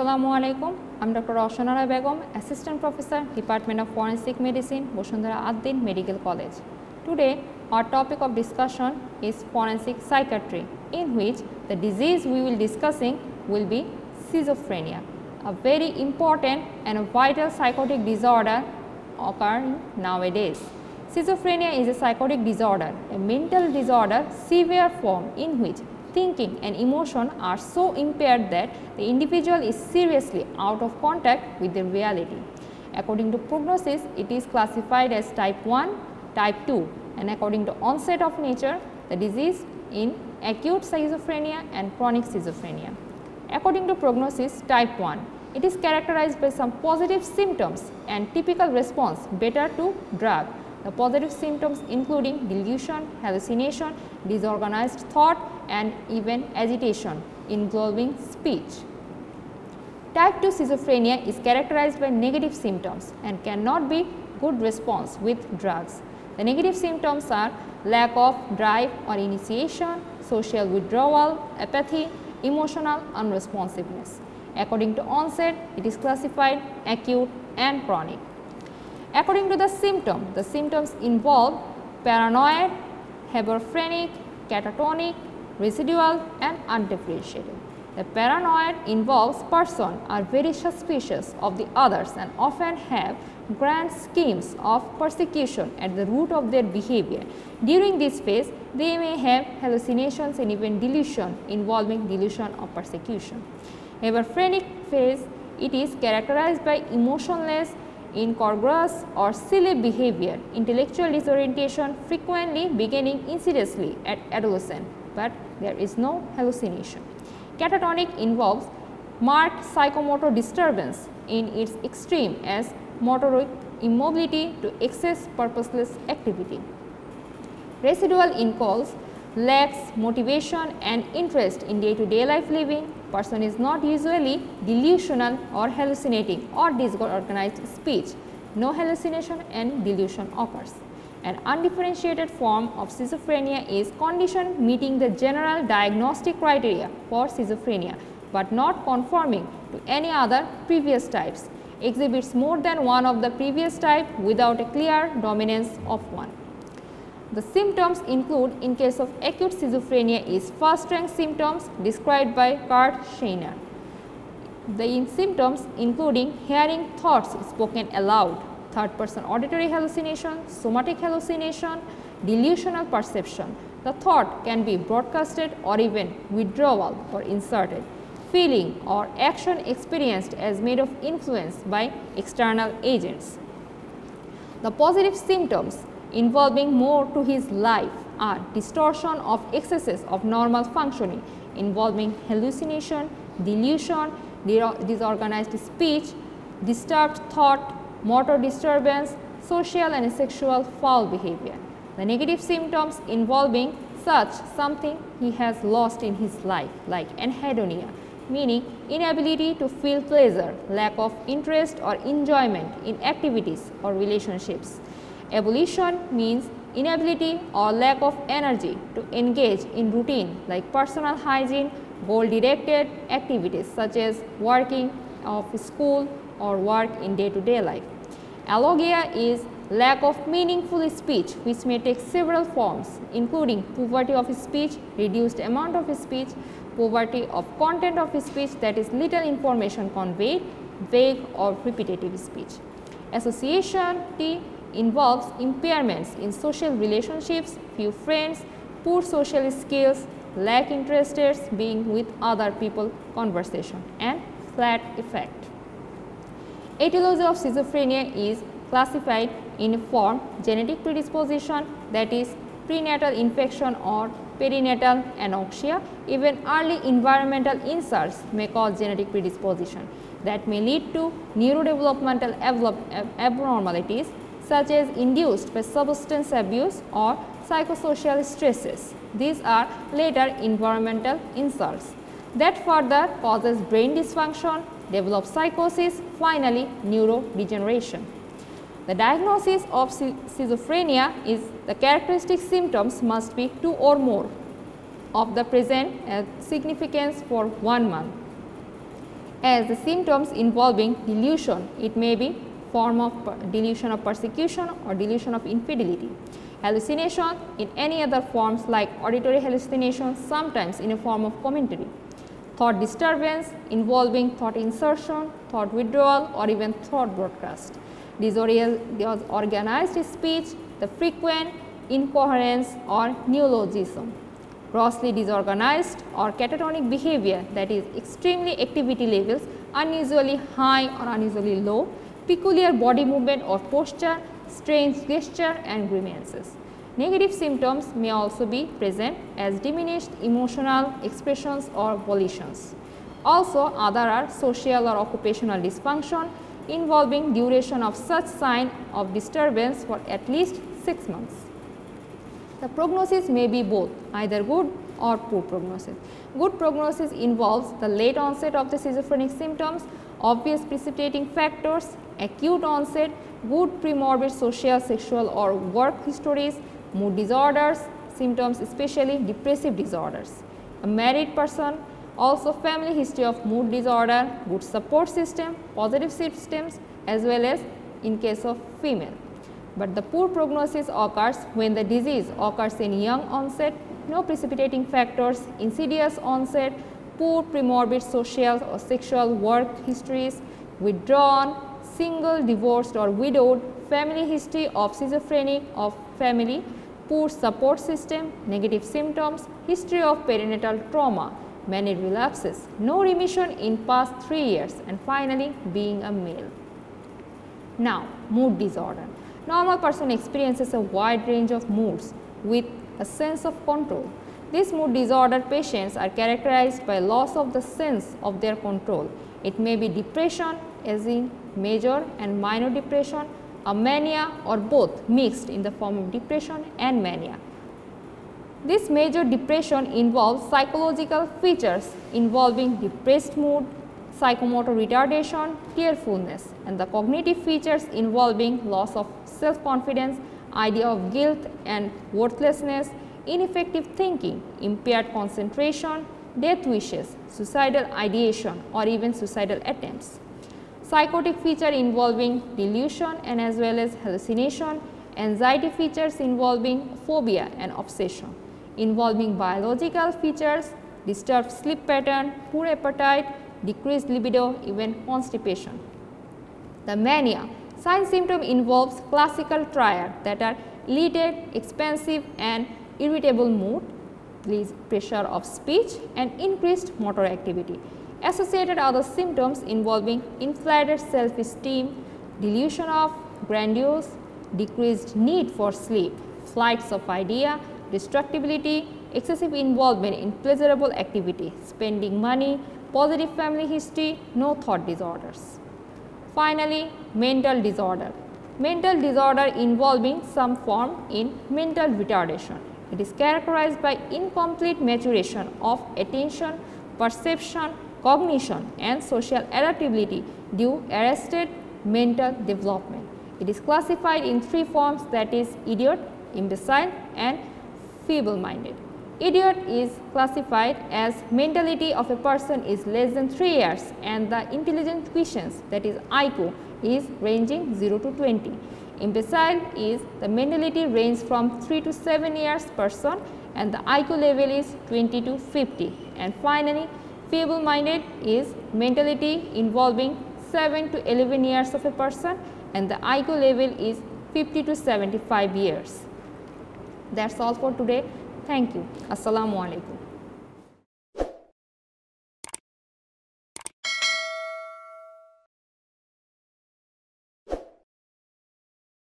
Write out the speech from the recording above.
Assalamualaikum. I'm Dr. Rowshon Ara Begum, Assistant Professor, Department of Forensic Medicine, Bashundhara Ad-din Medical College. Today, our topic of discussion is forensic psychiatry, in which the disease we will discussing will be schizophrenia, a very important and a vital psychotic disorder occurring nowadays. Schizophrenia is a psychotic disorder, a mental disorder, severe form in which thinking and emotion are so impaired that the individual is seriously out of contact with the reality. According to prognosis, it is classified as type 1, type 2, and according to onset of nature, the disease in acute schizophrenia and chronic schizophrenia. According to prognosis, type 1, it is characterized by some positive symptoms and typical response better to drug. The positive symptoms including delusion, hallucination, disorganized thought and even agitation involving speech. Type 2 schizophrenia is characterized by negative symptoms and cannot be good response with drugs. The negative symptoms are lack of drive or initiation, social withdrawal, apathy, emotional unresponsiveness. According to onset, it is classified acute and chronic. According to the symptoms involve paranoid, hebephrenic, catatonic, residual and undifferentiated. The paranoid involves persons are very suspicious of the others and often have grand schemes of persecution at the root of their behavior. During this phase, they may have hallucinations and even delusion involving delusion of persecution. Hebephrenic phase, it is characterized by emotionless, incongruous or silly behavior, intellectual disorientation frequently beginning insidiously at adolescence, but there is no hallucination. Catatonic involves marked psychomotor disturbance in its extreme as motoric immobility to excess purposeless activity. Residual involves lacks motivation and interest in day-to-day life living. Person is not usually delusional or hallucinating or disorganized speech. No hallucination and delusion occurs. An undifferentiated form of schizophrenia is condition meeting the general diagnostic criteria for schizophrenia, but not conforming to any other previous types. Exhibits more than one of the previous type without a clear dominance of one. The symptoms include, in case of acute schizophrenia, is first rank symptoms described by Kurt Scheiner. The symptoms including hearing thoughts spoken aloud, third person auditory hallucination, somatic hallucination, delusional perception. The thought can be broadcasted or even withdrawal or inserted. Feeling or action experienced as made of influence by external agents. The positive symptoms involving more to his life are distortion of excesses of normal functioning involving hallucination, delusion, disorganized speech, disturbed thought, motor disturbance, social and sexual foul behavior. The negative symptoms involving such something he has lost in his life like anhedonia, meaning inability to feel pleasure, lack of interest or enjoyment in activities or relationships. Abolition means inability or lack of energy to engage in routine like personal hygiene, goal-directed activities such as working of school or work in day-to-day life. Alogia is lack of meaningful speech, which may take several forms including poverty of speech, reduced amount of speech, poverty of content of speech, that is little information conveyed, vague or repetitive speech. Association T involves impairments in social relationships, few friends, poor social skills, lack interests being with other people conversation and flat effect. Etiology of schizophrenia is classified in a form genetic predisposition, that is prenatal infection or perinatal anoxia. Even early environmental insults may cause genetic predisposition that may lead to neurodevelopmental abnormalities such as induced by substance abuse or psychosocial stresses. These are later environmental insults that further causes brain dysfunction, develops psychosis, finally neurodegeneration. The diagnosis of schizophrenia is the characteristic symptoms must be 2 or more of the present significance for 1 month. as the symptoms involving delusion. It may be form of delusion of persecution or delusion of infidelity. Hallucination in any other forms like auditory hallucination, sometimes in a form of commentary. Thought disturbance involving thought insertion, thought withdrawal, or even thought broadcast. Disorganized speech, the frequent incoherence or neologism. Grossly disorganized or catatonic behavior, that is extremely activity levels unusually high or unusually low, peculiar body movement or posture, strange gesture and grimaces. Negative symptoms may also be present as diminished emotional expressions or volitions. Also, other are social or occupational dysfunction involving duration of such sign of disturbance for at least 6 months. The prognosis may be both either good or poor prognosis. Good prognosis involves the late onset of the schizophrenic symptoms, obvious precipitating factors, acute onset, good premorbid social, sexual or work histories, mood disorders, symptoms especially depressive disorders. A married person, also family history of mood disorder, good support system, positive systems as well as in case of female. But the poor prognosis occurs when the disease occurs in young onset, no precipitating factors, insidious onset, poor premorbid social or sexual work histories, withdrawn, single, divorced or widowed, family history of schizophrenic of family, poor support system, negative symptoms, history of perinatal trauma, many relapses, no remission in past 3 years, and finally being a male. Now, mood disorder. Normal person experiences a wide range of moods with a sense of control. These mood disorder patients are characterized by loss of the sense of their control. It may be depression as in major and minor depression, a mania or both mixed in the form of depression and mania. This major depression involves psychological features involving depressed mood, psychomotor retardation, tearfulness, and the cognitive features involving loss of self-confidence, idea of guilt and worthlessness, ineffective thinking, impaired concentration, death wishes, suicidal ideation or even suicidal attempts. Psychotic feature involving delusion and as well as hallucination, anxiety features involving phobia and obsession, involving biological features, disturbed sleep pattern, poor appetite, decreased libido, even constipation. The mania sign symptom involves classical triad that are elated, expansive and irritable mood, pressure of speech and increased motor activity. Associated other symptoms involving inflated self-esteem, delusion of grandiose, decreased need for sleep, flights of idea, destructibility, excessive involvement in pleasurable activity, spending money, positive family history, no thought disorders. Finally, mental disorder. Mental disorder involving some form in mental retardation. It is characterized by incomplete maturation of attention, perception, cognition and social adaptability due arrested mental development. It is classified in 3 forms, that is idiot, imbecile and feeble-minded. Idiot is classified as mentality of a person is less than 3 years and the intelligent quotients, that is IQ, is ranging 0 to 20. Imbecile is the mentality range from 3 to 7 years person and the IQ level is 20 to 50. And finally, feeble-minded is mentality involving 7 to 11 years of a person and the IQ level is 50 to 75 years. That's all for today. Thank you. Assalamu alaikum.